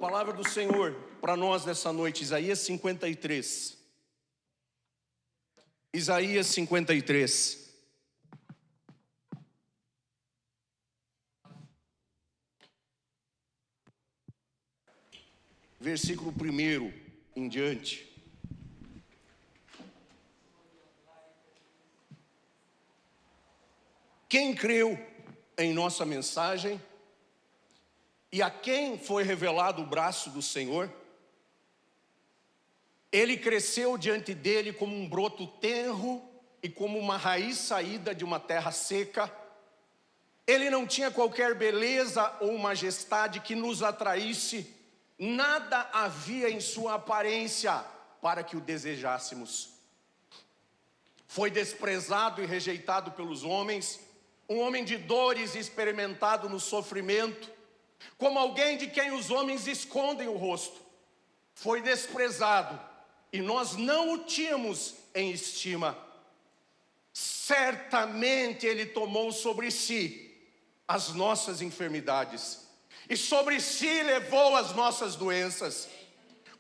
palavra do Senhor para nós nessa noite, Isaías 53. Isaías 53. Versículo 1 em diante. Quem creu em nossa mensagem e a quem foi revelado o braço do Senhor, ele cresceu diante dele como um broto tenro e como uma raiz saída de uma terra seca. Ele não tinha qualquer beleza ou majestade que nos atraísse, nada havia em sua aparência para que o desejássemos. Foi desprezado e rejeitado pelos homens, um homem de dores e experimentado no sofrimento, como alguém de quem os homens escondem o rosto. Foi desprezado e nós não o tínhamos em estima. Certamente ele tomou sobre si as nossas enfermidades e sobre si levou as nossas doenças.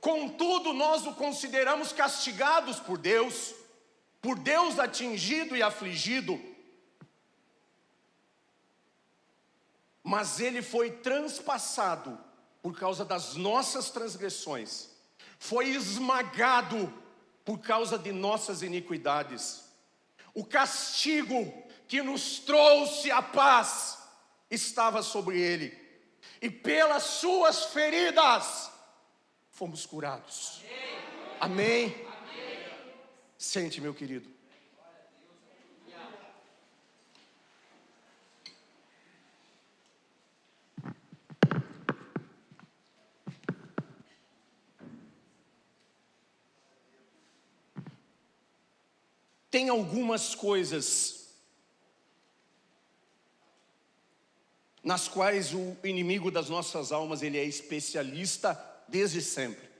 Contudo, nós o consideramos castigados por Deus atingido e afligido. Mas ele foi transpassado por causa das nossas transgressões, foi esmagado por causa de nossas iniquidades. O castigo que nos trouxe a paz estava sobre ele, e pelas suas feridas fomos curados. Amém? Amém. Sente, meu querido. Tem algumas coisas nas quais o inimigo das nossas almas, ele é especialista desde sempre.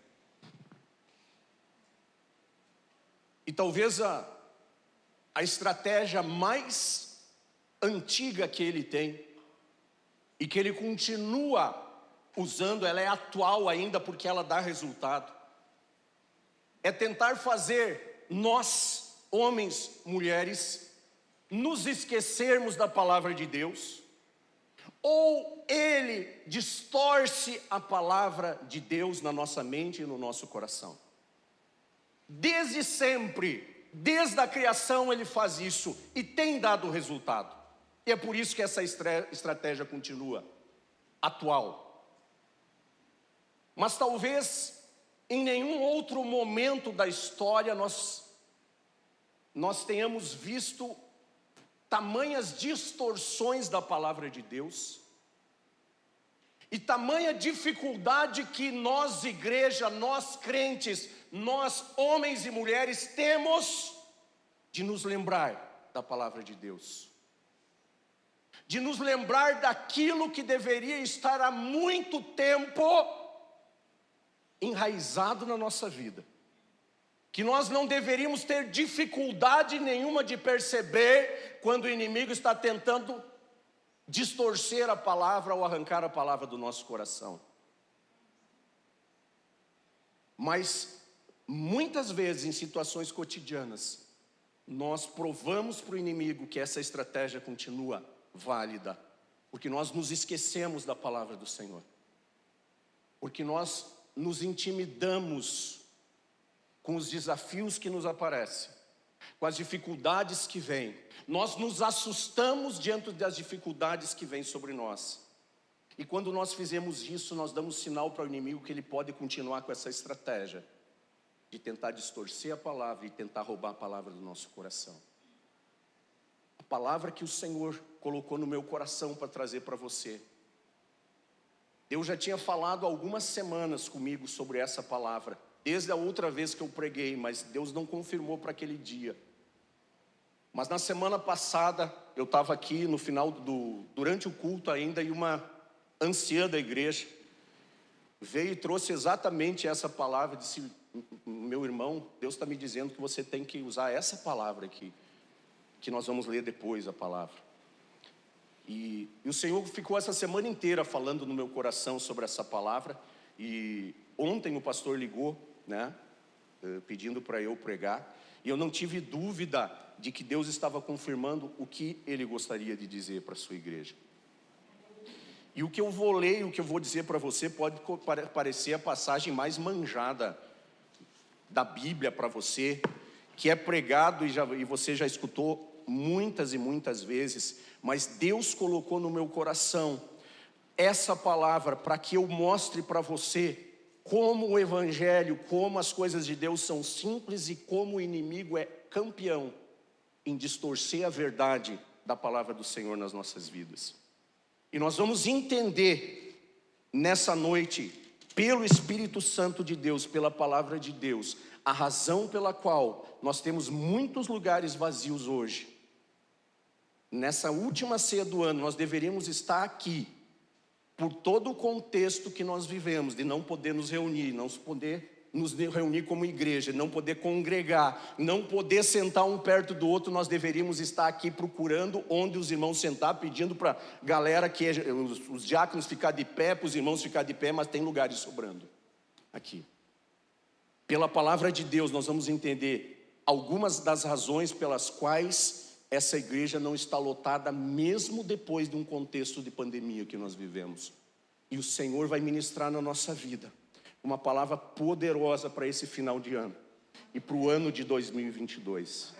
E talvez a estratégia mais antiga que ele tem, e que ele continua usando, ela é atual ainda porque ela dá resultado, é tentar fazer nós, homens, mulheres, nos esquecermos da palavra de Deus, ou ele distorce a palavra de Deus na nossa mente e no nosso coração. Desde sempre, desde a criação ele faz isso e tem dado resultado. E é por isso que essa estratégia continua atual. Mas talvez em nenhum outro momento da história nós tenhamos visto tamanhas distorções da palavra de Deus e tamanha dificuldade que nós, igreja, nós crentes, nós homens e mulheres temos de nos lembrar da palavra de Deus, de nos lembrar daquilo que deveria estar há muito tempo enraizado na nossa vida, que nós não deveríamos ter dificuldade nenhuma de perceber quando o inimigo está tentando distorcer a palavra ou arrancar a palavra do nosso coração. Mas muitas vezes em situações cotidianas, nós provamos para o inimigo que essa estratégia continua válida, porque nós nos esquecemos da palavra do Senhor, porque nós nos intimidamos com os desafios que nos aparecem, com as dificuldades que vêm. Nós nos assustamos diante das dificuldades que vêm sobre nós. E quando nós fizemos isso, nós damos sinal para o inimigo que ele pode continuar com essa estratégia de tentar distorcer a palavra e tentar roubar a palavra do nosso coração. A palavra que o Senhor colocou no meu coração para trazer para você. Eu já tinha falado há algumas semanas comigo sobre essa palavra, desde a outra vez que eu preguei, mas Deus não confirmou para aquele dia. Mas na semana passada, eu estava aqui no final durante o culto ainda, e uma anciã da igreja veio e trouxe exatamente essa palavra, disse: meu irmão, Deus está me dizendo que você tem que usar essa palavra aqui, que nós vamos ler depois a palavra. E o Senhor ficou essa semana inteira falando no meu coração sobre essa palavra, E ontem o pastor ligou, né, pedindo para eu pregar, e eu não tive dúvida de que Deus estava confirmando o que Ele gostaria de dizer para a sua igreja. E o que eu vou ler, o que eu vou dizer para você, pode parecer a passagem mais manjada da Bíblia para você, que é pregado e você já escutou muitas e muitas vezes, mas Deus colocou no meu coração essa palavra para que eu mostre para você como o Evangelho, como as coisas de Deus são simples e como o inimigo é campeão em distorcer a verdade da palavra do Senhor nas nossas vidas. E nós vamos entender nessa noite, pelo Espírito Santo de Deus, pela palavra de Deus, a razão pela qual nós temos muitos lugares vazios hoje. Nessa última ceia do ano, nós deveríamos estar aqui, por todo o contexto que nós vivemos, de não poder nos reunir, não poder nos reunir como igreja, não poder congregar, não poder sentar um perto do outro. Nós deveríamos estar aqui procurando onde os irmãos sentar, pedindo para a galera, os diáconos ficar de pé, para os irmãos ficar de pé, mas tem lugares sobrando aqui. Pela palavra de Deus, nós vamos entender algumas das razões pelas quais essa igreja não está lotada, mesmo depois de um contexto de pandemia que nós vivemos. E o Senhor vai ministrar na nossa vida uma palavra poderosa para esse final de ano e para o ano de 2022.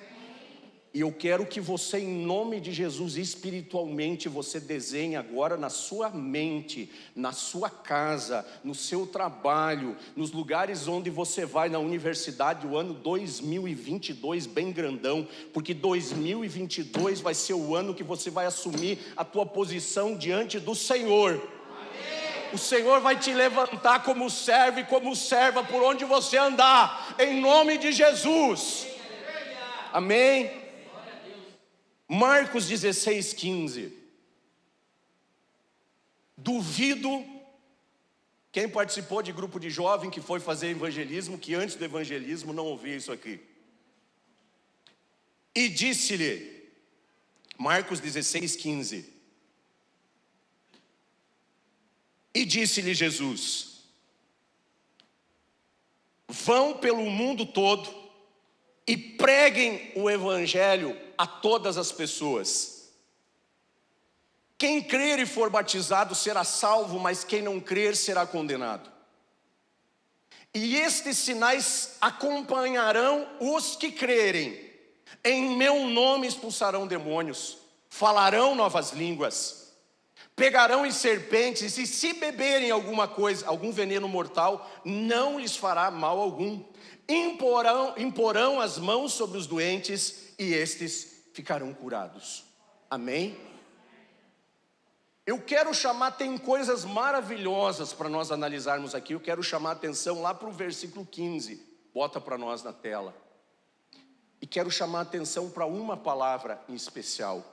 E eu quero que você, em nome de Jesus, espiritualmente, você desenhe agora na sua mente, na sua casa, no seu trabalho, nos lugares onde você vai, na universidade, o ano 2022 bem grandão, porque 2022 vai ser o ano que você vai assumir a tua posição diante do Senhor. O Senhor vai te levantar como servo e como serva por onde você andar, em nome de Jesus. Amém? Marcos 16:15. Duvido, quem participou de grupo de jovem que foi fazer evangelismo, que antes do evangelismo não ouvia isso aqui. E disse-lhe, Marcos 16:15. E disse-lhe Jesus: vão pelo mundo todo e preguem o evangelho a todas as pessoas. Quem crer e for batizado será salvo, mas quem não crer será condenado. E estes sinais acompanharão os que crerem. Em meu nome expulsarão demônios, falarão novas línguas, pegarão em serpentes, e se beberem alguma coisa, algum veneno mortal, não lhes fará mal algum. Imporão as mãos sobre os doentes e estes ficarão curados. Amém? Eu quero chamar, tem coisas maravilhosas para nós analisarmos aqui. Eu quero chamar a atenção lá para o versículo 15. Bota para nós na tela. E quero chamar a atenção para uma palavra em especial.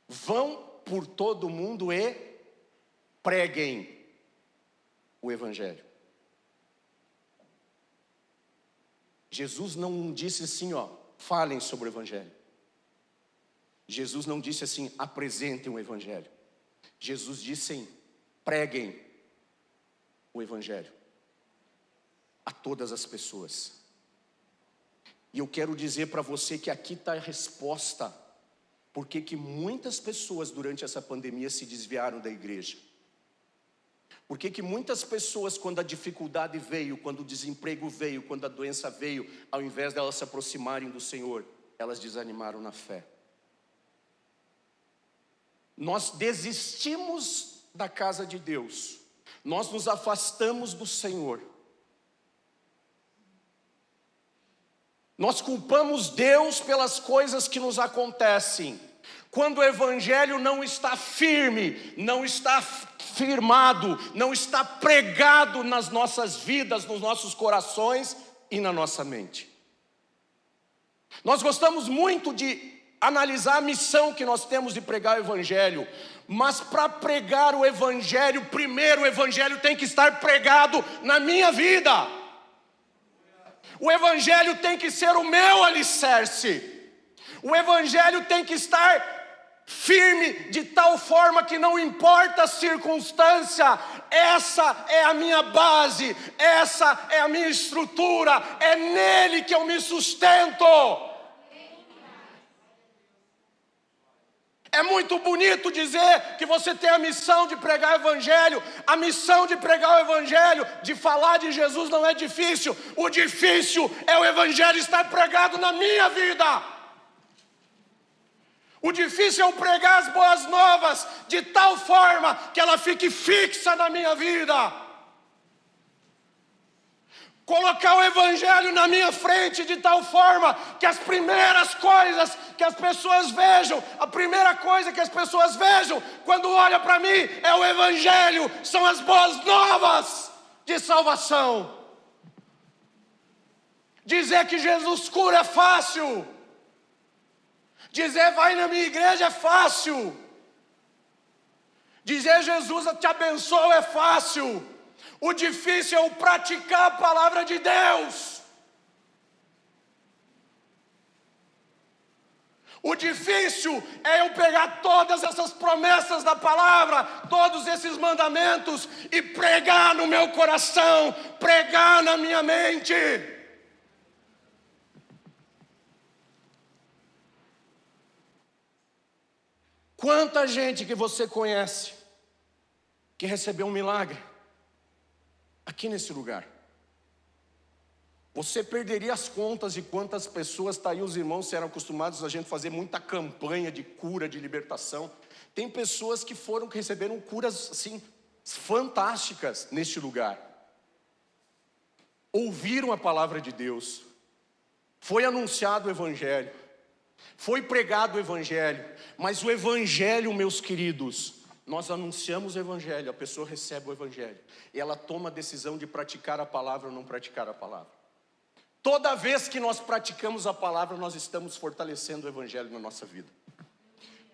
Vão por todo o mundo e preguem o evangelho. Jesus não disse assim, falem sobre o evangelho. Jesus não disse assim, apresentem o evangelho. Jesus disse, preguem o evangelho a todas as pessoas. E eu quero dizer para você que aqui está a resposta. Porque que muitas pessoas durante essa pandemia se desviaram da igreja? Porque que muitas pessoas, quando a dificuldade veio, quando o desemprego veio, quando a doença veio, ao invés de elas se aproximarem do Senhor, elas desanimaram na fé. Nós desistimos da casa de Deus, nós nos afastamos do Senhor. Nós culpamos Deus pelas coisas que nos acontecem. Quando o evangelho não está firme, não está firmado, não está pregado nas nossas vidas, nos nossos corações e na nossa mente. Nós gostamos muito de analisar a missão que nós temos de pregar o evangelho, mas para pregar o evangelho, primeiro o evangelho tem que estar pregado na minha vida. O evangelho tem que ser o meu alicerce. O evangelho tem que estar firme de tal forma que não importa a circunstância, essa é a minha base, essa é a minha estrutura, é nele que eu me sustento. É muito bonito dizer que você tem a missão de pregar o evangelho. A missão de pregar o evangelho, de falar de Jesus, não é difícil. O difícil é o evangelho estar pregado na minha vida. O difícil é eu pregar as boas novas de tal forma que ela fique fixa na minha vida. Colocar o evangelho na minha frente de tal forma que as primeiras coisas que as pessoas vejam, a primeira coisa que as pessoas vejam quando olham para mim é o evangelho, são as boas novas de salvação. Dizer que Jesus cura é fácil. Dizer vai na minha igreja é fácil. Dizer Jesus te abençoa é fácil. O difícil é o praticar a palavra de Deus. O difícil é eu pegar todas essas promessas da palavra, todos esses mandamentos e pregar no meu coração, pregar na minha mente. Quanta gente que você conhece que recebeu um milagre aqui nesse lugar? Você perderia as contas de quantas pessoas, tá aí os irmãos eram acostumados a gente fazer muita campanha de cura, de libertação. Tem pessoas que receberam curas assim fantásticas neste lugar. Ouviram a palavra de Deus. Foi anunciado o evangelho. Foi pregado o evangelho. Mas o evangelho, meus queridos, nós anunciamos o evangelho, a pessoa recebe o evangelho e ela toma a decisão de praticar a palavra ou não praticar a palavra. Toda vez que nós praticamos a palavra, nós estamos fortalecendo o evangelho na nossa vida.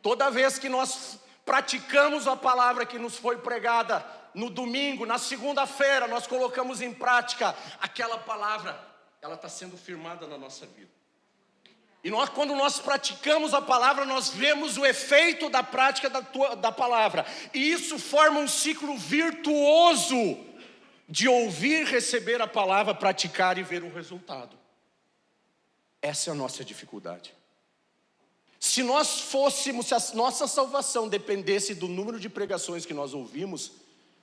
Toda vez que nós praticamos a palavra que nos foi pregada no domingo, na segunda-feira, nós colocamos em prática aquela palavra, ela está sendo firmada na nossa vida. E quando nós praticamos a palavra, nós vemos o efeito da prática da palavra. E isso forma um ciclo virtuoso de ouvir, receber a palavra, praticar e ver o resultado. Essa é a nossa dificuldade. Se a nossa salvação dependesse do número de pregações que nós ouvimos,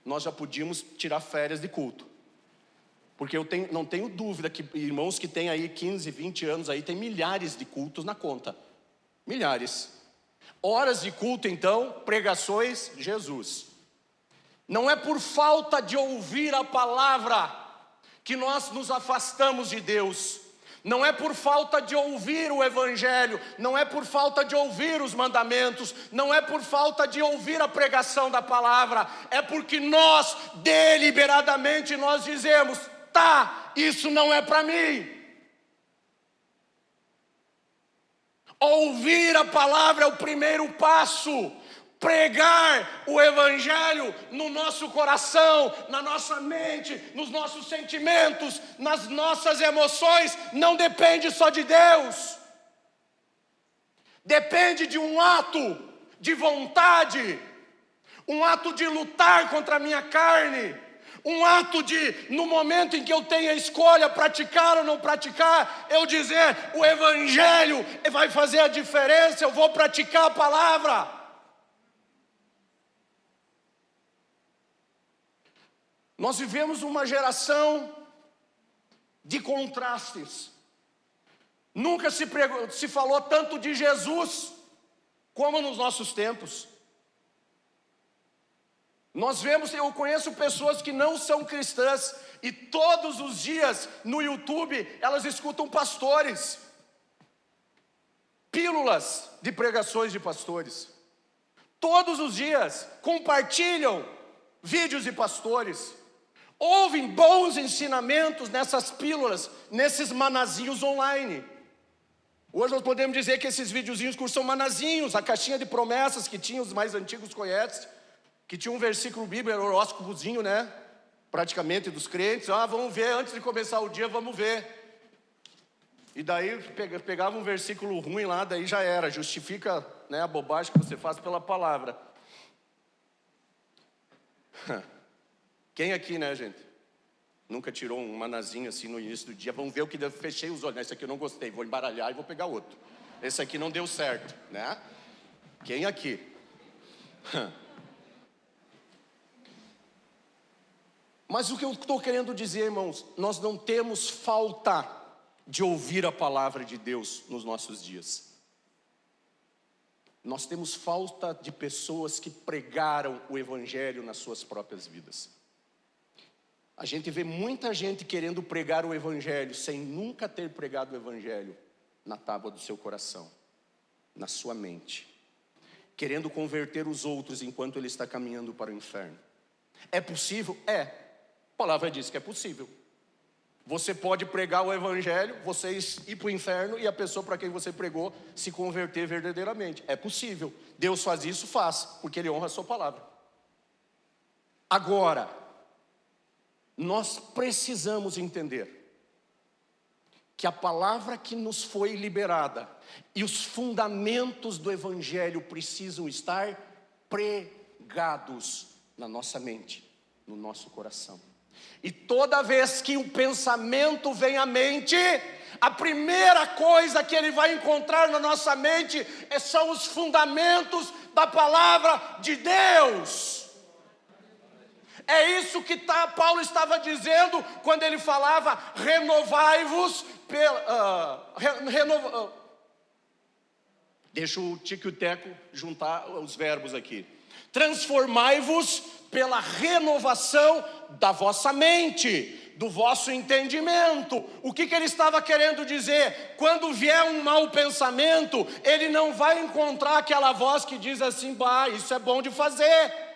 nós já podíamos tirar férias de culto. Porque não tenho dúvida que irmãos que têm aí 15, 20 anos aí, tem milhares de cultos na conta. Milhares. Horas de culto então, pregações, Jesus. Não é por falta de ouvir a palavra que nós nos afastamos de Deus. Não é por falta de ouvir o evangelho, não é por falta de ouvir os mandamentos, não é por falta de ouvir a pregação da palavra, é porque nós deliberadamente nós dizemos: tá, isso não é para mim. Ouvir a palavra é o primeiro passo. Pregar o evangelho no nosso coração, na nossa mente, nos nossos sentimentos, nas nossas emoções, não depende só de Deus. Depende de um ato de vontade, um ato de lutar contra a minha carne, um ato de, no momento em que eu tenho a escolha, praticar ou não praticar, eu dizer: o evangelho vai fazer a diferença, eu vou praticar a palavra. Nós vivemos uma geração de contrastes. Nunca se falou tanto de Jesus como nos nossos tempos. Eu conheço pessoas que não são cristãs e todos os dias no YouTube elas escutam pastores, pílulas de pregações de pastores. Todos os dias compartilham vídeos de pastores. Ouvem bons ensinamentos nessas pílulas, nesses manazinhos online. Hoje nós podemos dizer que esses videozinhos são manazinhos, a caixinha de promessas que tinha, os mais antigos conhecem, que tinha um versículo bíblico, horóscopozinho, né? Praticamente dos crentes. Vamos ver, antes de começar o dia, vamos ver. E daí pegava um versículo ruim lá, daí já era, justifica né, a bobagem que você faz pela palavra. Quem aqui, né, gente, nunca tirou um manazinho assim no início do dia? Vamos ver o que deu. Fechei os olhos. Esse aqui eu não gostei, vou embaralhar e vou pegar outro. Esse aqui não deu certo, né? Quem aqui? Mas o que eu estou querendo dizer, irmãos, nós não temos falta de ouvir a palavra de Deus nos nossos dias. Nós temos falta de pessoas que pregaram o evangelho nas suas próprias vidas. A gente vê muita gente querendo pregar o evangelho sem nunca ter pregado o evangelho na tábua do seu coração, na sua mente, querendo converter os outros enquanto ele está caminhando para o inferno. É possível? É. A palavra diz que é possível. Você pode pregar o evangelho, você ir para o inferno e a pessoa para quem você pregou se converter verdadeiramente. É possível. Deus faz isso? Faz, porque Ele honra a sua palavra. Agora, nós precisamos entender que a palavra que nos foi liberada e os fundamentos do evangelho precisam estar pregados na nossa mente, no nosso coração. E toda vez que o pensamento vem à mente, a primeira coisa que ele vai encontrar na nossa mente são os fundamentos da palavra de Deus. É isso que Paulo estava dizendo quando ele falava: renovai-vos deixa o Tico e o Teco juntar os verbos aqui. Transformai-vos pela renovação da vossa mente, do vosso entendimento. O que ele estava querendo dizer? Quando vier um mau pensamento, ele não vai encontrar aquela voz que diz assim: bah, isso é bom de fazer.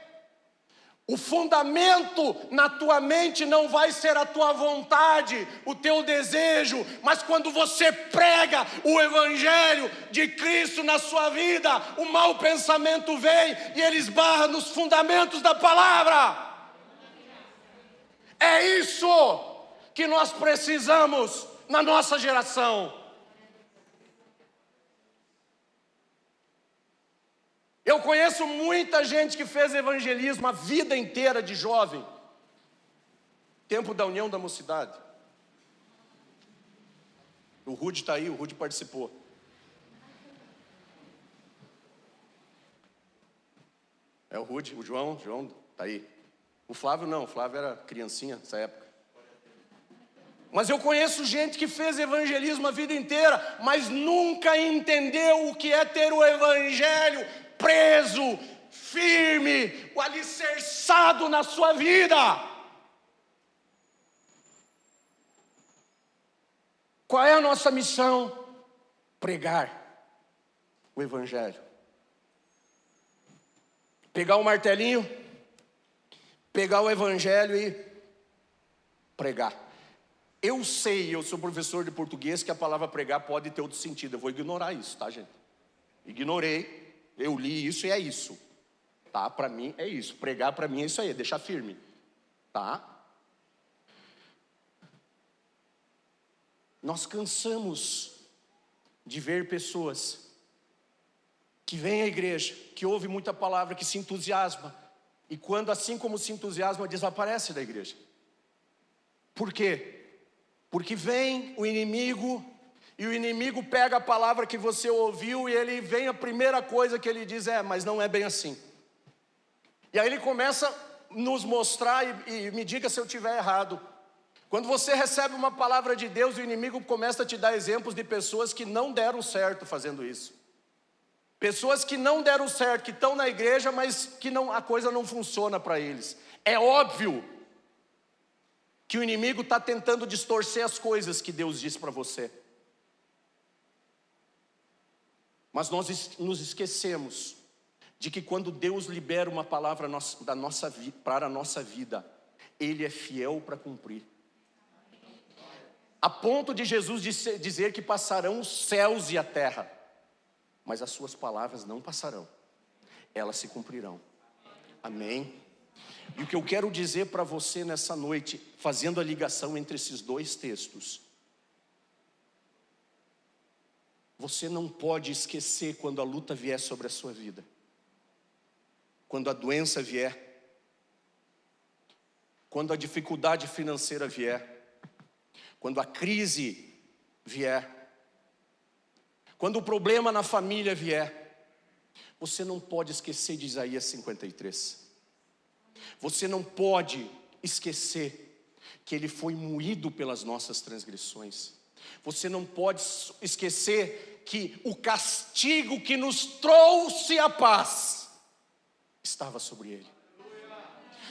O fundamento na tua mente não vai ser a tua vontade, o teu desejo, mas quando você prega o evangelho de Cristo na sua vida, o mau pensamento vem e ele esbarra nos fundamentos da palavra. É isso que nós precisamos na nossa geração. Eu conheço muita gente que fez evangelismo a vida inteira de jovem. Tempo da União da Mocidade. O Rude está aí, o Rude participou. É o Rude, o João está aí. O Flávio não, o Flávio era criancinha nessa época. Mas eu conheço gente que fez evangelismo a vida inteira, mas nunca entendeu o que é ter o evangelho preso, firme, o alicerçado na sua vida. Qual é a nossa missão? Pregar o evangelho. Pegar o martelinho, pegar o evangelho e pregar. Eu sei, eu sou professor de português, que a palavra pregar pode ter outro sentido. Eu vou ignorar isso, tá, gente? Ignorei. Eu li isso e é isso, tá? Para mim é isso, pregar para mim é isso aí, deixar firme, tá? Nós cansamos de ver pessoas que vêm à igreja, que ouvem muita palavra, que se entusiasma, e quando assim como se entusiasma, desaparece da igreja. Por quê? Porque vem o inimigo, e o inimigo pega a palavra que você ouviu e ele vem, a primeira coisa que ele diz é: mas não é bem assim. E aí ele começa a nos mostrar, e me diga se eu estiver errado. Quando você recebe uma palavra de Deus, o inimigo começa a te dar exemplos de pessoas que não deram certo fazendo isso. Pessoas que não deram certo, que estão na igreja, mas que a coisa não funciona para eles. É óbvio que o inimigo está tentando distorcer as coisas que Deus diz para você. Mas nós nos esquecemos de que quando Deus libera uma palavra para a nossa vida, Ele é fiel para cumprir. A ponto de Jesus dizer que passarão os céus e a terra, mas as suas palavras não passarão, elas se cumprirão. Amém? E o que eu quero dizer para você nessa noite, fazendo a ligação entre esses dois textos, Você não pode esquecer quando a luta vier sobre a sua vida, quando a doença vier, quando a dificuldade financeira vier, quando a crise vier, quando o problema na família vier. Você não pode esquecer de Isaías 53. Você não pode esquecer que ele foi moído pelas nossas transgressões. Você não pode esquecer que o castigo que nos trouxe a paz estava sobre ele.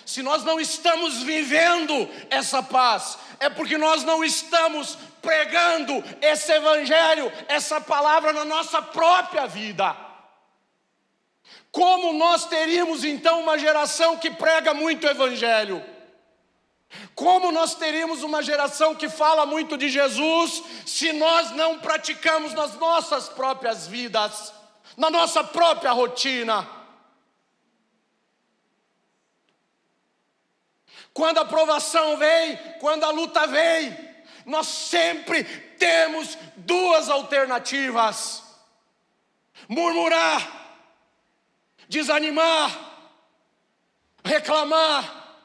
Se nós não estamos vivendo essa paz, é porque nós não estamos pregando esse evangelho, essa palavra na nossa própria vida. Como nós teríamos então uma geração que prega muito evangelho? Como nós teríamos uma geração que fala muito de Jesus, se nós não praticamos nas nossas próprias vidas, na nossa própria rotina? Quando a provação vem, quando a luta vem, nós sempre temos duas alternativas: murmurar, desanimar, reclamar,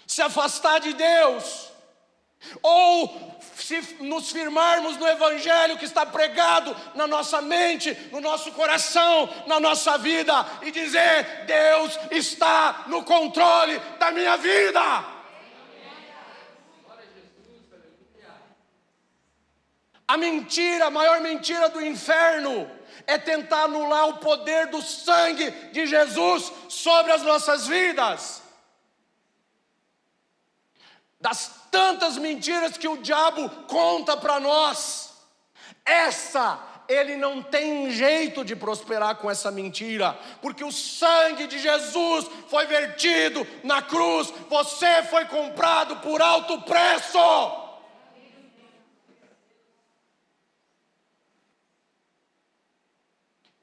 se afastar de Deus, ou se nos firmarmos no evangelho que está pregado na nossa mente, no nosso coração, na nossa vida, e dizer: Deus está no controle da minha vida. A mentira, a maior mentira do inferno é tentar anular o poder do sangue de Jesus sobre as nossas vidas. Das tantas mentiras que o diabo conta para nós, ele não tem jeito de prosperar com essa mentira, porque o sangue de Jesus foi vertido na cruz, você foi comprado por alto preço.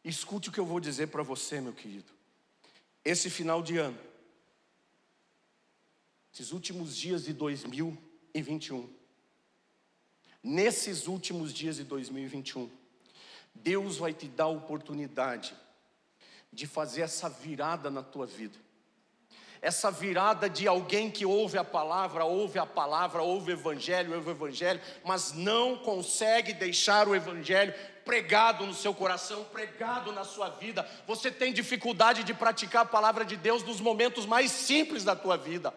Escute o que eu vou dizer para você, meu querido. Esse final de ano, esses últimos dias de 2021, nesses últimos dias de 2021, Deus vai te dar a oportunidade de fazer essa virada na tua vida. Essa virada de alguém que ouve a palavra, ouve o evangelho, mas não consegue deixar o evangelho pregado no seu coração, pregado na sua vida. Você tem dificuldade de praticar a palavra de Deus nos momentos mais simples da tua vida.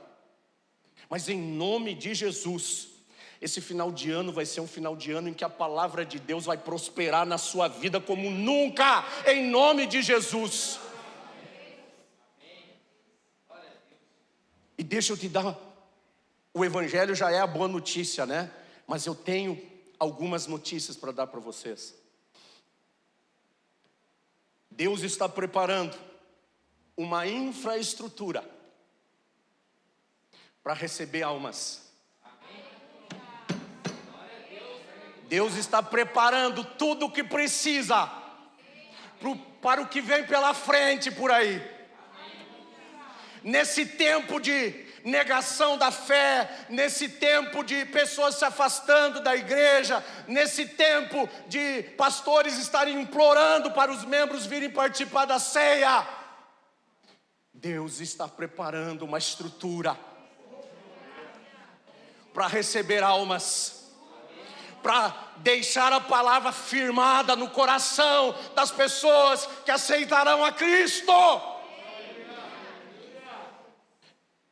Mas em nome de Jesus, esse final de ano vai ser um final de ano em que a palavra de Deus vai prosperar na sua vida como nunca, em nome de Jesus. E deixa eu te dar, o evangelho já é a boa notícia, né? Mas eu tenho algumas notícias para dar para vocês. Deus está preparando uma infraestrutura para receber almas. Deus está preparando tudo o que precisa para o que vem pela frente por aí. Nesse tempo de negação da fé, nesse tempo de pessoas se afastando da igreja, nesse tempo de pastores estarem implorando para os membros virem participar da ceia, Deus está preparando uma estrutura para receber almas, para deixar a palavra firmada no coração das pessoas que aceitarão a Cristo.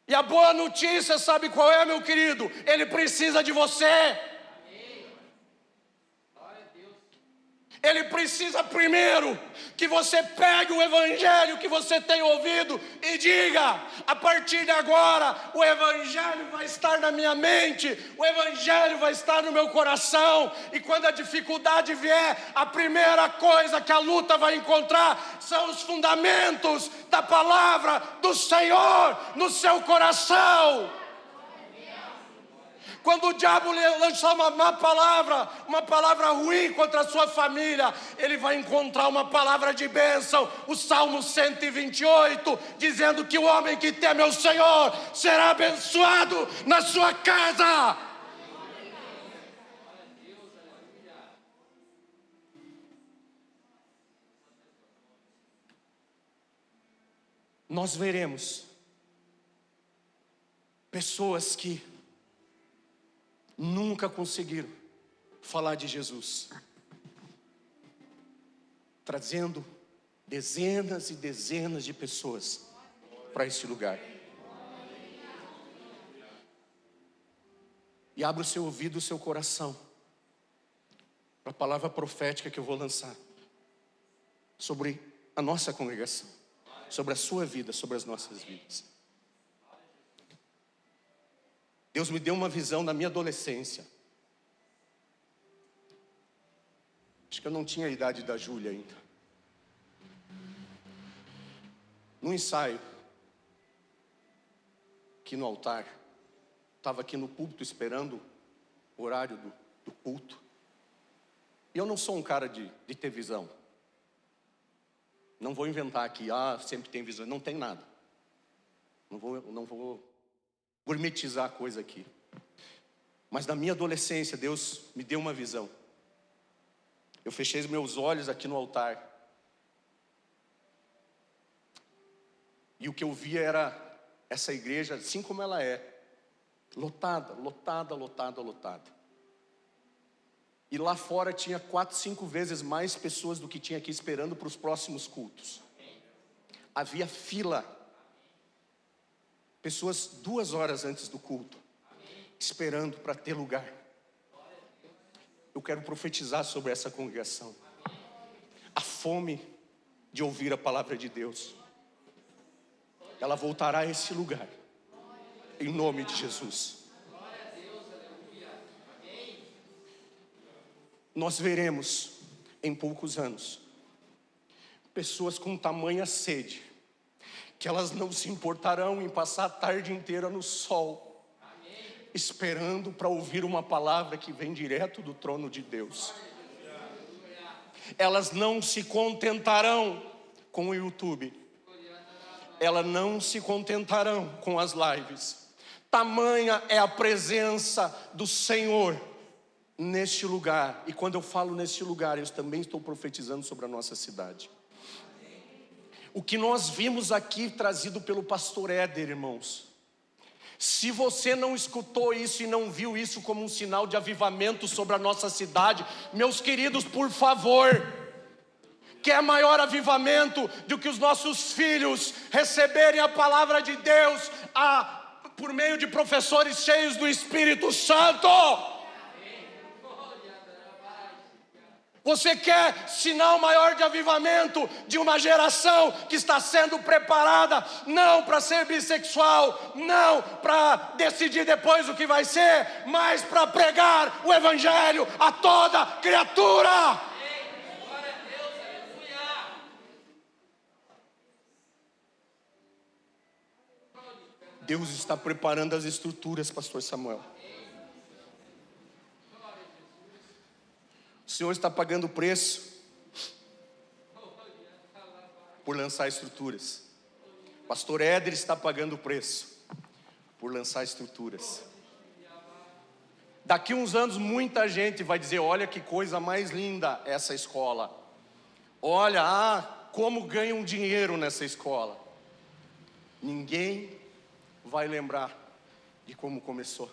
E a boa notícia, sabe qual é, meu querido? Ele precisa de você. Ele precisa primeiro que você pegue o evangelho que você tem ouvido e diga: a partir de agora o evangelho vai estar na minha mente, o evangelho vai estar no meu coração. E quando a dificuldade vier, a primeira coisa que a luta vai encontrar são os fundamentos da palavra do Senhor no seu coração. Quando o diabo lançar uma má palavra, uma palavra ruim contra a sua família, ele vai encontrar uma palavra de bênção. O Salmo 128, dizendo que o homem que teme ao Senhor será abençoado na sua casa. nós veremos pessoas que nunca conseguiram falar de Jesus, trazendo dezenas e dezenas de pessoas para esse lugar. E abra o seu ouvido, o seu coração para a palavra profética que eu vou lançar sobre a nossa congregação, sobre a sua vida, sobre as nossas vidas. Deus me deu uma visão na minha adolescência. Acho que eu não tinha a idade da Júlia ainda. No ensaio, aqui no altar, estava aqui no púlpito esperando o horário do culto. E eu não sou um cara de ter visão. Não vou inventar aqui, sempre tem visão. Não tem nada. Não vou gourmetizar a coisa aqui. Mas na minha adolescência, Deus me deu uma visão. Eu fechei os meus olhos aqui no altar. E o que eu via era essa igreja, assim como ela é, lotada, lotada, lotada, lotada. E lá fora tinha 4, 5 vezes mais pessoas do que tinha aqui esperando para os próximos cultos. Havia fila. Pessoas 2 horas antes do culto, esperando para ter lugar. Eu quero profetizar sobre essa congregação. A fome de ouvir a palavra de Deus, ela voltará a esse lugar, em nome de Jesus. Nós veremos em poucos anos pessoas com tamanha sede que elas não se importarão em passar a tarde inteira no sol, esperando para ouvir uma palavra que vem direto do trono de Deus. Elas não se contentarão com o YouTube, elas não se contentarão com as lives. Tamanha é a presença do Senhor neste lugar. E quando eu falo neste lugar, eu também estou profetizando sobre a nossa cidade. O que nós vimos aqui trazido pelo pastor Éder, irmãos, se você não escutou isso e não viu isso como um sinal de avivamento sobre a nossa cidade, meus queridos, por favor, quer maior avivamento do que os nossos filhos receberem a palavra de Deus por meio de professores cheios do Espírito Santo? Você quer sinal maior de avivamento de uma geração que está sendo preparada não para ser bissexual, não para decidir depois o que vai ser, mas para pregar o Evangelho a toda criatura. Deus está preparando as estruturas, pastor Samuel. O Senhor está pagando o preço por lançar estruturas. Pastor Éder está pagando o preço por lançar estruturas. Daqui uns anos muita gente vai dizer: olha que coisa mais linda essa escola. Olha, como ganham dinheiro nessa escola. Ninguém vai lembrar de como começou.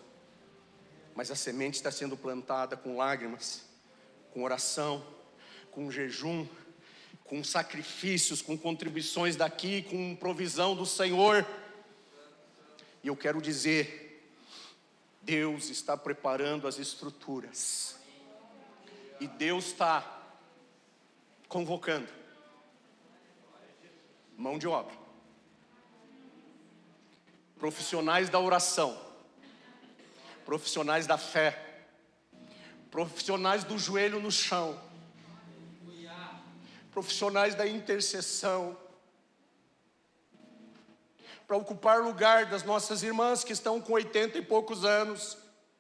Mas a semente está sendo plantada com lágrimas, com oração, com jejum, com sacrifícios, com contribuições daqui, com provisão do Senhor. E eu quero dizer, Deus está preparando as estruturas. E Deus está convocando mão de obra, profissionais da oração, profissionais da fé, profissionais do joelho no chão, profissionais da intercessão, para ocupar lugar das nossas irmãs que estão com 80 e poucos anos,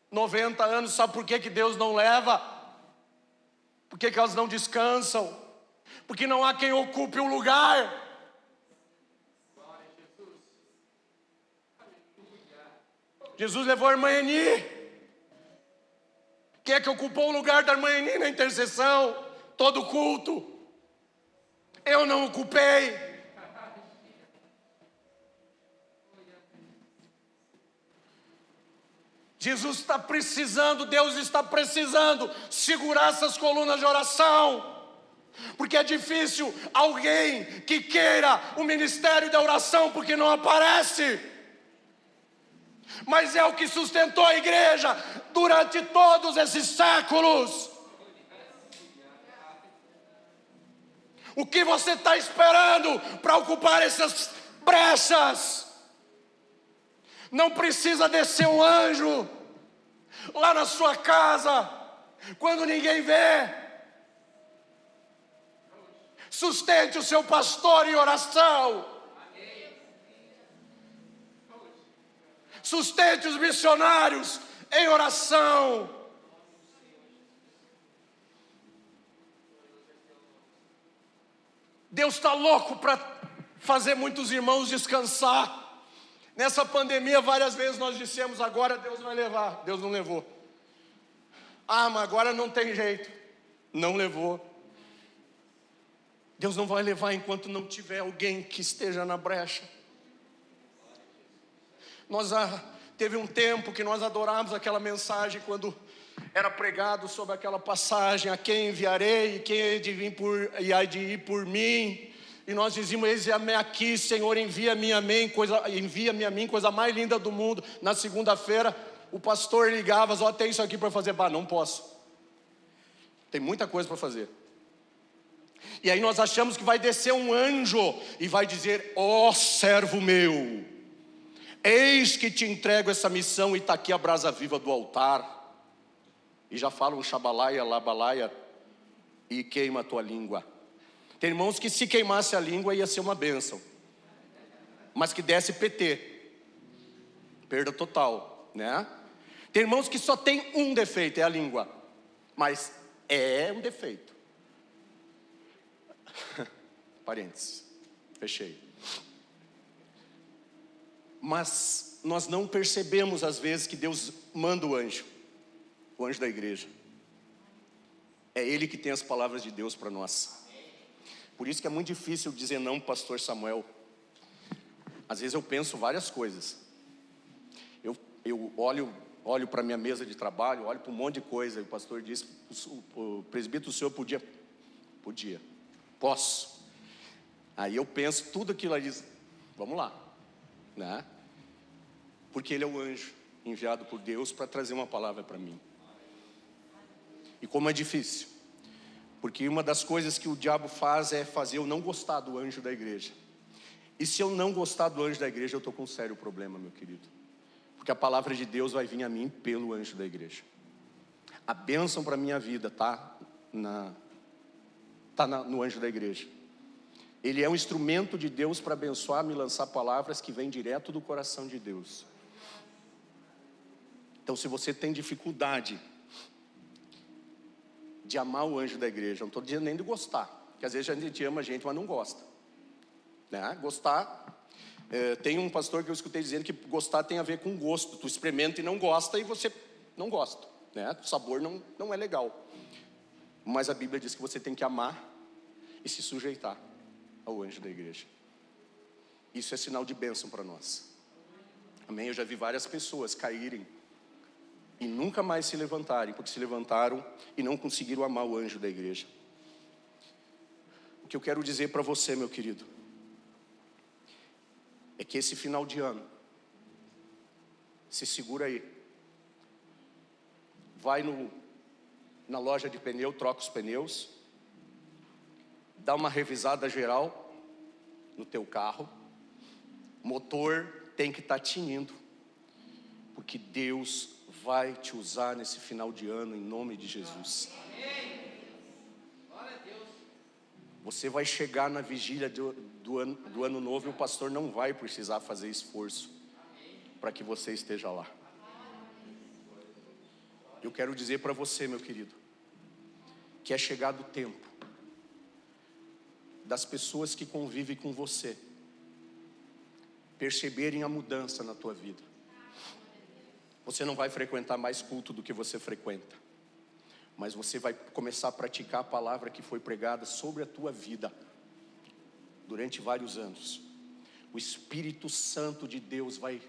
90 anos. Sabe por que Deus não leva? Por que elas não descansam? Porque não há quem ocupe o lugar. Jesus levou a irmã Eni. Quem é que ocupou o lugar da irmã Eni na intercessão? Todo culto. Eu não ocupei. Jesus está precisando, Deus está precisando segurar essas colunas de oração, porque é difícil alguém que queira o ministério da oração, porque não aparece, mas é o que sustentou a igreja durante todos esses séculos. O que você está esperando para ocupar essas brechas? Não precisa descer um anjo lá na sua casa, quando ninguém vê. Sustente o seu pastor em oração. Sustente os missionários em oração. Deus está louco para fazer muitos irmãos descansar. Nessa pandemia, várias vezes nós dissemos: agora Deus vai levar. Deus não levou. Ah, mas agora não tem jeito. Não levou. Deus não vai levar enquanto não tiver alguém que esteja na brecha. Teve um tempo que nós adoramos aquela mensagem, quando era pregado sobre aquela passagem: a quem enviarei, e quem há de ir por mim. E nós dizíamos: eis-me aqui, Senhor, envia-me a mim, coisa mais linda do mundo. Na segunda-feira, o pastor ligava: ó, tem isso aqui para fazer. Bah, não posso. Tem muita coisa para fazer. E aí nós achamos que vai descer um anjo e vai dizer: ó servo meu, eis que te entrego essa missão, e está aqui a brasa viva do altar. E já fala um xabalaia, labalaia, e queima a tua língua. Tem irmãos que se queimasse a língua ia ser uma bênção, mas que desse PT, perda total, né? Tem irmãos que só tem um defeito, é a língua, mas é um defeito. Parênteses, fechei. Mas nós não percebemos às vezes que Deus manda o anjo da igreja. É Ele que tem as palavras de Deus para nós. Por isso que é muito difícil dizer não, pastor Samuel. Às vezes eu penso várias coisas. Eu olho para a minha mesa de trabalho, olho para um monte de coisa. E o pastor disse: o presbítero, o senhor podia? Podia. Posso. Aí eu penso tudo aquilo, aí diz: vamos lá, né? Porque ele é o anjo enviado por Deus para trazer uma palavra para mim. E como é difícil, porque uma das coisas que o diabo faz é fazer eu não gostar do anjo da igreja. E se eu não gostar do anjo da igreja, eu estou com um sério problema, meu querido. Porque a palavra de Deus vai vir a mim pelo anjo da igreja. A bênção para a minha vida está no anjo da igreja. Ele é um instrumento de Deus para abençoar, me lançar palavras que vêm direto do coração de Deus. Então, se você tem dificuldade de amar o anjo da igreja, não estou dizendo nem de gostar, porque às vezes a gente ama a gente, mas não gosta, né? Gostar, tem um pastor que eu escutei dizendo que gostar tem a ver com gosto. Tu experimenta e não gosta, e você não gosta, né? O sabor não é legal. Mas a Bíblia diz que você tem que amar e se sujeitar ao anjo da igreja. Isso é sinal de bênção para nós. Amém? Eu já vi várias pessoas caírem e nunca mais se levantarem, porque se levantaram e não conseguiram amar o anjo da igreja. O que eu quero dizer para você, meu querido, é que esse final de ano, se segura aí, vai na loja de pneu, troca os pneus, dá uma revisada geral no teu carro. Motor tem que estar tinindo, porque Deus vai te usar nesse final de ano, em nome de Jesus. Você vai chegar na vigília do ano novo, e o pastor não vai precisar fazer esforço para que você esteja lá. Eu quero dizer para você, meu querido, que é chegado o tempo das pessoas que convivem com você perceberem a mudança na tua vida. Você não vai frequentar mais culto do que você frequenta, mas você vai começar a praticar a palavra que foi pregada sobre a tua vida durante vários anos. O Espírito Santo de Deus vai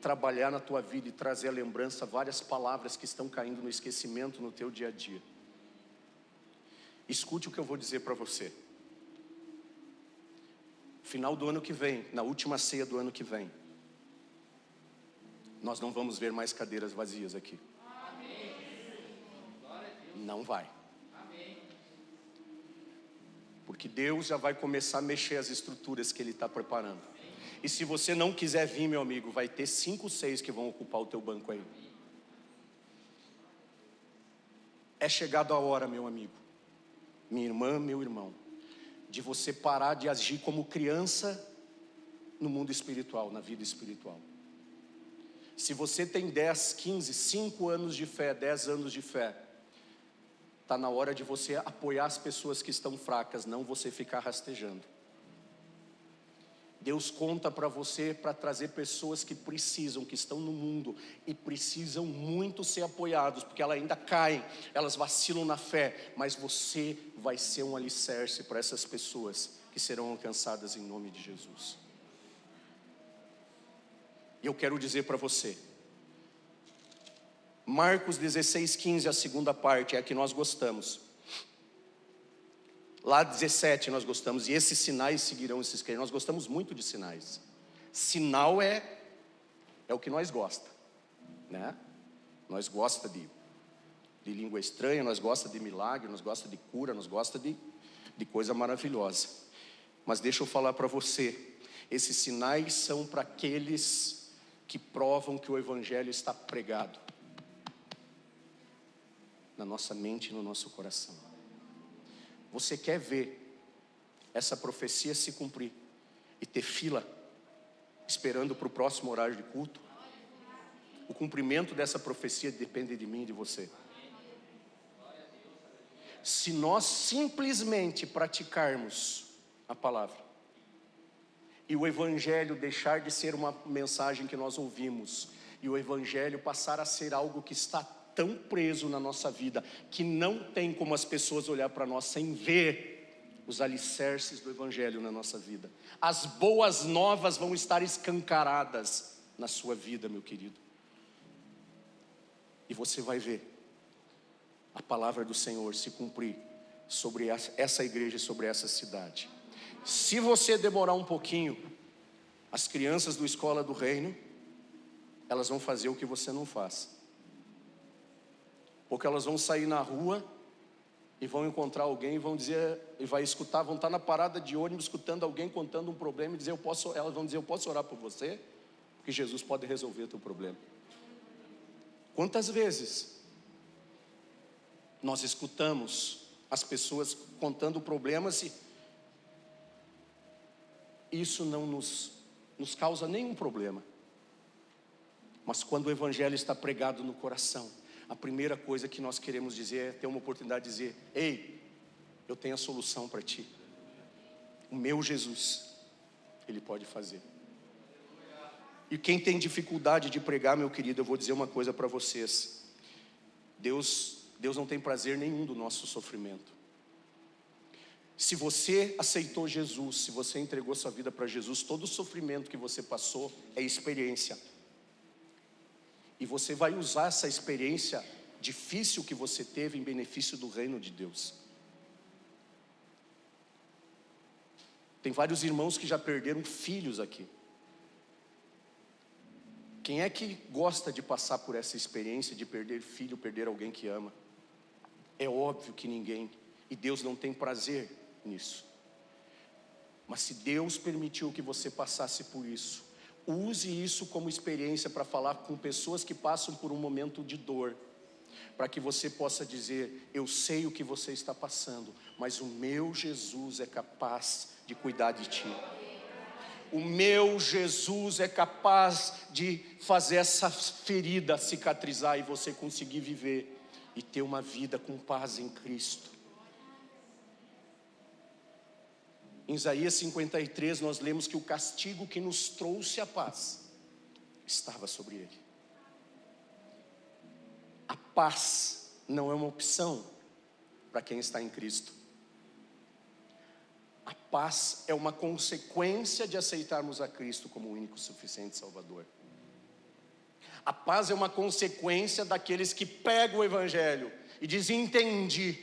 trabalhar na tua vida e trazer à lembrança várias palavras que estão caindo no esquecimento no teu dia a dia. Escute o que eu vou dizer para você. Final do ano que vem, na última ceia do ano que vem, nós não vamos ver mais cadeiras vazias aqui. Não vai. Porque Deus já vai começar a mexer as estruturas que Ele está preparando. E se você não quiser vir, meu amigo, vai ter 5, 6 que vão ocupar o teu banco aí. É chegado a hora, meu amigo, minha irmã, meu irmão, de você parar de agir como criança no mundo espiritual, na vida espiritual. Se você tem 10, 15, 5 anos de fé, 10 anos de fé, está na hora de você apoiar as pessoas que estão fracas, não você ficar rastejando. Deus conta para você para trazer pessoas que precisam, que estão no mundo e precisam muito ser apoiados, porque elas ainda caem, elas vacilam na fé, mas você vai ser um alicerce para essas pessoas que serão alcançadas em nome de Jesus. E eu quero dizer para você, Marcos 16:15, a segunda parte, é a que nós gostamos. Lá 17 nós gostamos, e esses sinais seguirão esses crentes. Nós gostamos muito de sinais. Sinal é o que nós gosta, né? Nós gosta de língua estranha, nós gosta de milagre, nós gosta de cura, nós gosta de coisa maravilhosa. Mas deixa eu falar para você, esses sinais são para aqueles que provam que o evangelho está pregado na nossa mente e no nosso coração. Você quer ver essa profecia se cumprir e ter fila esperando para o próximo horário de culto? O cumprimento dessa profecia depende de mim e de você. Se nós simplesmente praticarmos a palavra e o evangelho deixar de ser uma mensagem que nós ouvimos e o evangelho passar a ser algo que está tão preso na nossa vida, que não tem como as pessoas olhar para nós sem ver os alicerces do evangelho na nossa vida. As boas novas vão estar escancaradas na sua vida, meu querido. E você vai ver a palavra do Senhor se cumprir sobre essa igreja e sobre essa cidade. Se você demorar um pouquinho, as crianças do Escola do Reino, elas vão fazer o que você não faz. Porque elas vão sair na rua e vão encontrar alguém e vão dizer, e vai escutar, vão estar na parada de ônibus escutando alguém contando um problema e dizer, elas vão dizer, eu posso orar por você? Porque Jesus pode resolver o teu problema. Quantas vezes nós escutamos as pessoas contando problemas e isso não nos causa nenhum problema. Mas quando o evangelho está pregado no coração, a primeira coisa que nós queremos dizer é ter uma oportunidade de dizer, ei, eu tenho a solução para ti. O meu Jesus, Ele pode fazer. E quem tem dificuldade de pregar, meu querido, eu vou dizer uma coisa para vocês. Deus não tem prazer nenhum do nosso sofrimento. Se você aceitou Jesus, se você entregou sua vida para Jesus, todo o sofrimento que você passou é experiência. E você vai usar essa experiência difícil que você teve em benefício do reino de Deus. Tem vários irmãos que já perderam filhos aqui. Quem é que gosta de passar por essa experiência de perder filho, perder alguém que ama? É óbvio que ninguém. E Deus não tem prazer nisso. Mas se Deus permitiu que você passasse por isso, use isso como experiência para falar com pessoas que passam por um momento de dor, para que você possa dizer, eu sei o que você está passando, mas o meu Jesus é capaz de cuidar de ti. O meu Jesus é capaz de fazer essa ferida cicatrizar e você conseguir viver e ter uma vida com paz em Cristo. Em Isaías 53 nós lemos que o castigo que nos trouxe a paz estava sobre ele. A paz não é uma opção para quem está em Cristo. A paz é uma consequência de aceitarmos a Cristo como o único suficiente Salvador. A paz é uma consequência daqueles que pegam o Evangelho e dizem: entendi,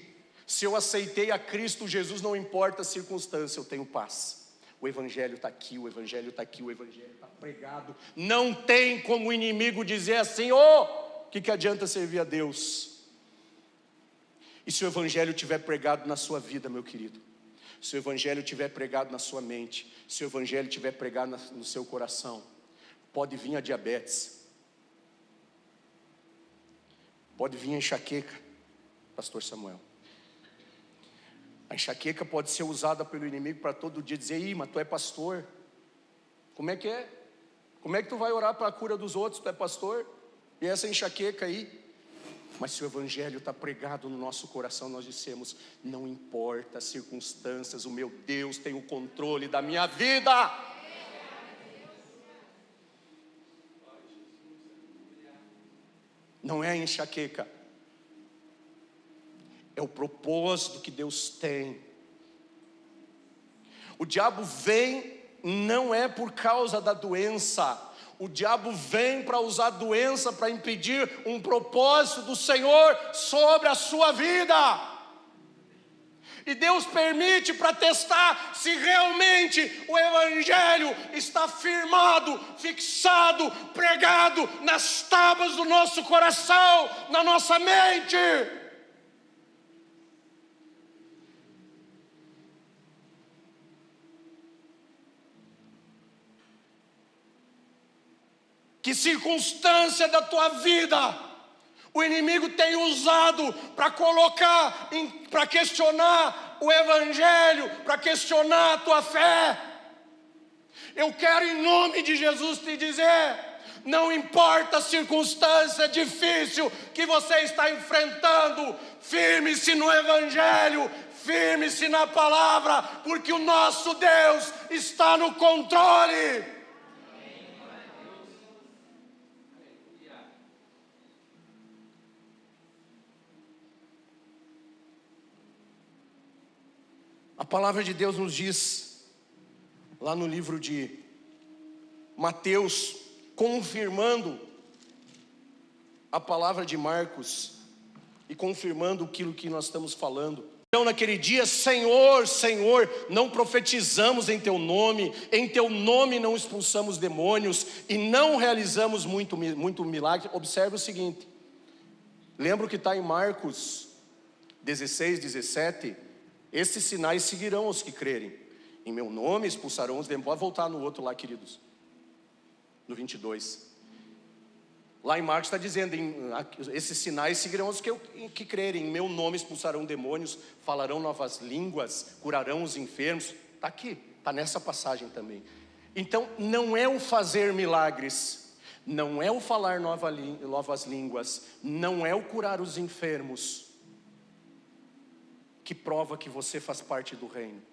se eu aceitei a Cristo Jesus, não importa a circunstância, eu tenho paz. O Evangelho está aqui, o Evangelho está aqui, o Evangelho está pregado. Não tem como o inimigo dizer assim: o que adianta servir a Deus? E se o Evangelho estiver pregado na sua vida, meu querido, se o Evangelho estiver pregado na sua mente, se o Evangelho estiver pregado no seu coração, pode vir a diabetes, pode vir a enxaqueca, pastor Samuel. A enxaqueca pode ser usada pelo inimigo para todo dia dizer: ih, mas tu é pastor, como é que é? Como é que tu vai orar para a cura dos outros, tu é pastor? E essa enxaqueca aí? Mas se o Evangelho está pregado no nosso coração, nós dissemos: não importa as circunstâncias, o meu Deus tem o controle da minha vida. Não é a enxaqueca, é o propósito que Deus tem. O diabo vem, não é por causa da doença. O diabo vem para usar a doença para impedir um propósito do Senhor sobre a sua vida. E Deus permite para testar se realmente o Evangelho está firmado, fixado, pregado nas tábuas do nosso coração, na nossa mente. Que circunstância da tua vida o inimigo tem usado para colocar, para questionar o Evangelho, para questionar a tua fé? Eu quero, em nome de Jesus, te dizer: não importa a circunstância difícil que você está enfrentando, firme-se no Evangelho, firme-se na palavra, porque o nosso Deus está no controle. A palavra de Deus nos diz, lá no livro de Mateus, confirmando a palavra de Marcos e confirmando aquilo que nós estamos falando. Então naquele dia: Senhor, Senhor, não profetizamos em Teu nome não expulsamos demônios e não realizamos muito milagre. Observe o seguinte, lembra o que está em Marcos 16, 17, esses sinais seguirão os que crerem, em meu nome expulsarão os demônios. Pode voltar no outro lá, queridos, no 22, lá em Marcos está dizendo: esses sinais seguirão os que crerem, em meu nome expulsarão demônios, falarão novas línguas, curarão os enfermos. Está aqui, está nessa passagem também. Então não é o fazer milagres, não é o falar novas línguas, não é o curar os enfermos que prova que você faz parte do reino.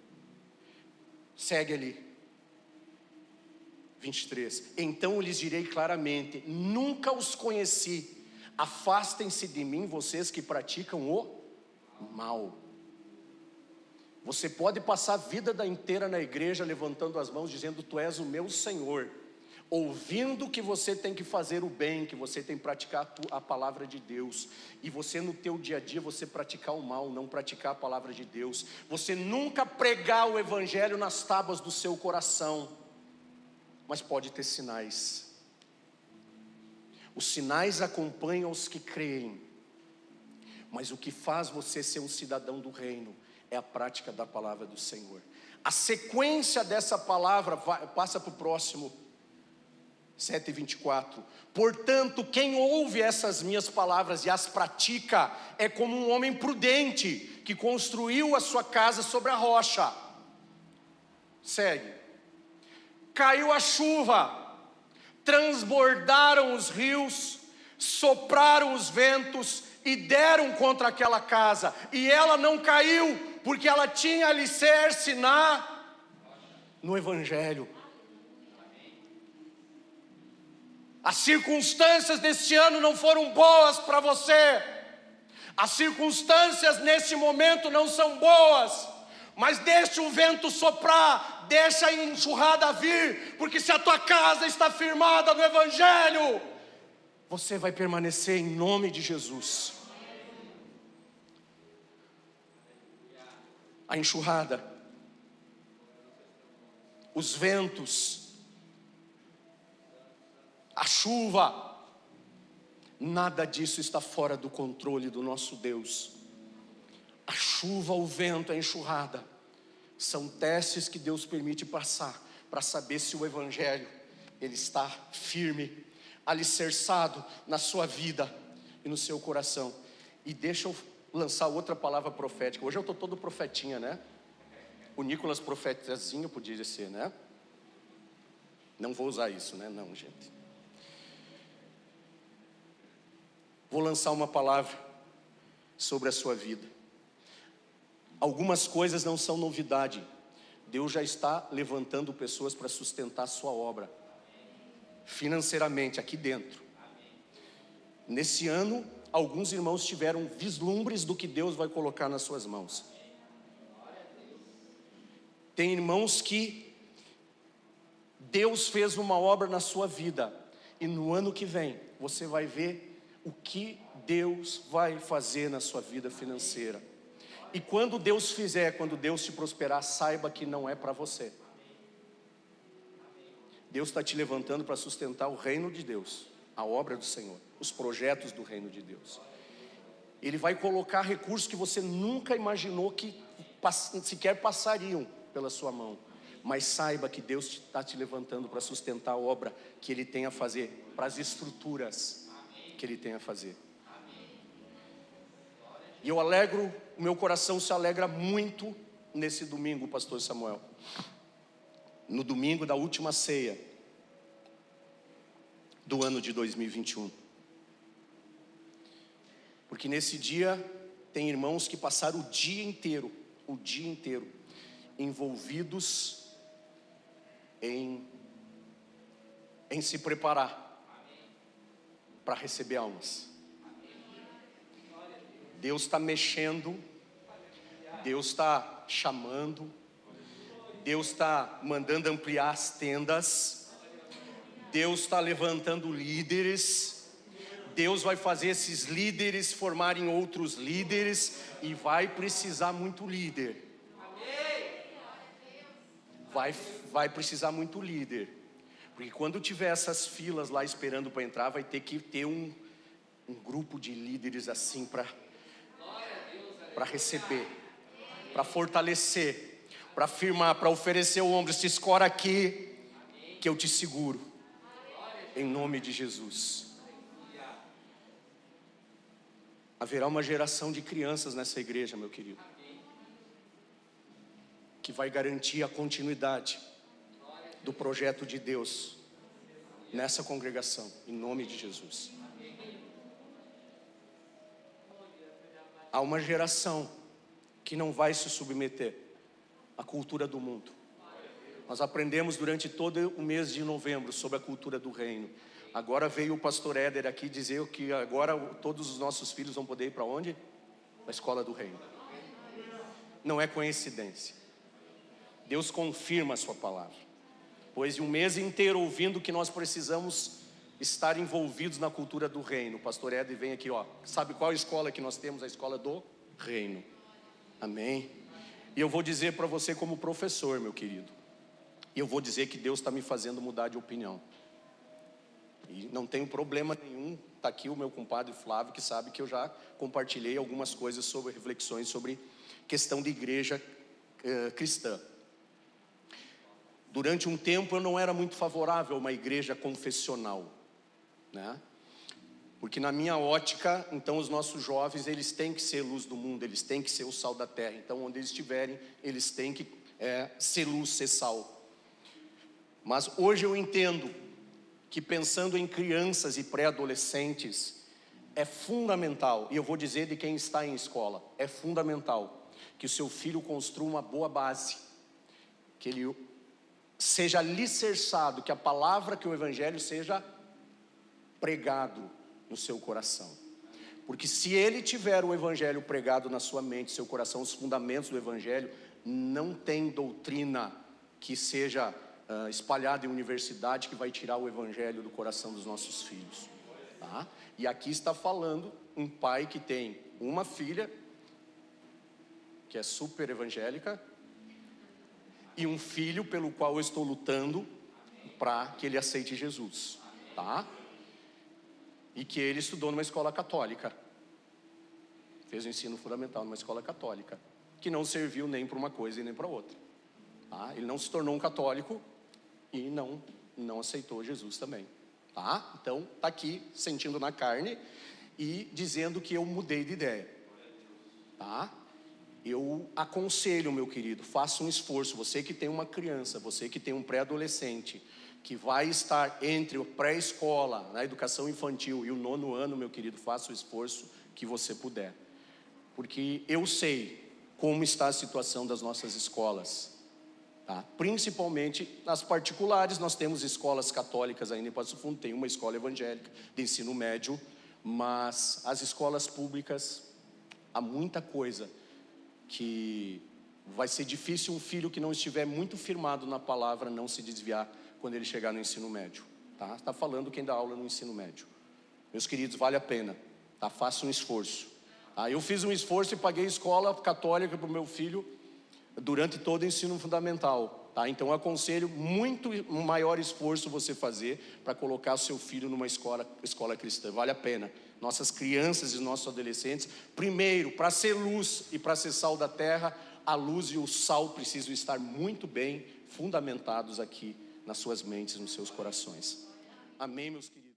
Segue ali, 23. Então eu lhes direi claramente: nunca os conheci, afastem-se de mim, vocês que praticam o mal. Você pode passar a vida inteira na igreja levantando as mãos dizendo: tu és o meu Senhor, ouvindo que você tem que fazer o bem, que você tem que praticar a palavra de Deus, e você no teu dia a dia você praticar o mal, não praticar a palavra de Deus. Você nunca pregar o Evangelho nas tábuas do seu coração, mas pode ter sinais. Os sinais acompanham os que creem, mas o que faz você ser um cidadão do reino é a prática da palavra do Senhor. A sequência dessa palavra passa para o próximo 7:24. Portanto, quem ouve essas minhas palavras e as pratica é como um homem prudente que construiu a sua casa sobre a rocha. Segue. Caiu a chuva, transbordaram os rios, sopraram os ventos e deram contra aquela casa, e ela não caiu, porque ela tinha alicerce no Evangelho. As circunstâncias deste ano não foram boas para você, as circunstâncias neste momento não são boas, mas deixa o vento soprar, deixa a enxurrada vir, porque se a tua casa está firmada no Evangelho, você vai permanecer em nome de Jesus. A enxurrada, os ventos, a chuva, nada disso está fora do controle do nosso Deus. A chuva, o vento, a enxurrada são testes que Deus permite passar para saber se o Evangelho ele está firme, alicerçado na sua vida e no seu coração. E deixa eu lançar outra palavra profética. Hoje eu estou todo profetinha, né? O Nicolas profetazinho podia ser, né? Não vou usar isso, né? Não, gente. Vou lançar uma palavra sobre a sua vida. Algumas coisas não são novidade. Deus já está levantando pessoas para sustentar a sua obra financeiramente aqui dentro. Nesse ano, alguns irmãos tiveram vislumbres do que Deus vai colocar nas suas mãos. Tem irmãos que Deus fez uma obra na sua vida, e no ano que vem você vai ver o que Deus vai fazer na sua vida financeira. E quando Deus fizer, quando Deus te prosperar, saiba que não é para você. Deus está te levantando para sustentar o reino de Deus, a obra do Senhor, os projetos do reino de Deus. Ele vai colocar recursos que você nunca imaginou que sequer passariam pela sua mão. Mas saiba que Deus está te levantando para sustentar a obra que Ele tem a fazer, para as estruturas que Ele tem a fazer. E eu alegro, o meu coração se alegra muito nesse domingo, pastor Samuel. No domingo da última ceia do ano de 2021. Porque nesse dia tem irmãos que passaram o dia inteiro envolvidos em se preparar para receber almas. Deus está mexendo, Deus está chamando, Deus está mandando ampliar as tendas, Deus está levantando líderes, Deus vai fazer esses líderes formarem outros líderes, e vai precisar muito líder. Vai precisar muito líder, porque quando tiver essas filas lá esperando para entrar, vai ter que ter um grupo de líderes assim para receber, para fortalecer, para afirmar, para oferecer o ombro. Se escora aqui que eu te seguro, em nome de Jesus. Haverá uma geração de crianças nessa igreja, meu querido, que vai garantir a continuidade do projeto de Deus nessa congregação, em nome de Jesus. Há uma geração que não vai se submeter à cultura do mundo. Nós aprendemos durante todo o mês de novembro sobre a cultura do reino. Agora veio o pastor Éder aqui dizer que agora todos os nossos filhos vão poder ir para onde? Para a escola do reino. Não é coincidência. Deus confirma a sua palavra. Pois de um mês inteiro ouvindo que nós precisamos estar envolvidos na cultura do reino. O pastor Éder vem aqui, ó. Sabe qual escola que nós temos? A escola do reino. Amém? E eu vou dizer para você como professor, meu querido. E eu vou dizer que Deus está me fazendo mudar de opinião. E não tenho problema nenhum. Está aqui o meu compadre Flávio, que sabe que eu já compartilhei algumas coisas sobre reflexões sobre questão de igreja cristã. Durante um tempo eu não era muito favorável a uma igreja confessional, né? Porque na minha ótica, então os nossos jovens, eles têm que ser luz do mundo, eles têm que ser o sal da terra. Então onde eles estiverem, eles têm que ser luz, ser sal. Mas hoje eu entendo que pensando em crianças e pré-adolescentes, é fundamental, e eu vou dizer de quem está em escola, é fundamental que o seu filho construa uma boa base, que ele seja alicerçado, que a palavra, que o evangelho seja pregado no seu coração. Porque se ele tiver o evangelho pregado na sua mente, seu coração, os fundamentos do evangelho, não tem doutrina que seja espalhada em universidade que vai tirar o evangelho do coração dos nossos filhos. tá? E aqui está falando um pai que tem uma filha que é super evangélica e um filho pelo qual eu estou lutando para que ele aceite Jesus, tá? E que ele estudou numa escola católica, fez o ensino fundamental numa escola católica, que não serviu nem para uma coisa e nem para outra, tá? Ele não se tornou um católico e não aceitou Jesus também, tá? Então tá aqui sentindo na carne e dizendo que eu mudei de ideia, tá? Eu aconselho, meu querido, faça um esforço. Você que tem uma criança, você que tem um pré-adolescente, que vai estar entre o pré-escola, na educação infantil e o 9º ano, meu querido, faça o esforço que você puder. Porque eu sei como está a situação das nossas escolas, tá? Principalmente nas particulares. Nós temos escolas católicas ainda em Passo Fundo, tem uma escola evangélica de ensino médio, mas as escolas públicas, há muita coisa que vai ser difícil um filho que não estiver muito firmado na palavra não se desviar quando ele chegar no ensino médio, tá? Está falando quem dá aula no ensino médio. Meus queridos, vale a pena, tá? Faça um esforço. Tá? Eu fiz um esforço e paguei escola católica para o meu filho durante todo o ensino fundamental, tá? Então eu aconselho muito maior esforço você fazer para colocar o seu filho numa escola cristã, vale a pena. Nossas crianças e nossos adolescentes, primeiro, para ser luz e para ser sal da terra, a luz e o sal precisam estar muito bem fundamentados aqui nas suas mentes, nos seus corações. Amém, meus queridos?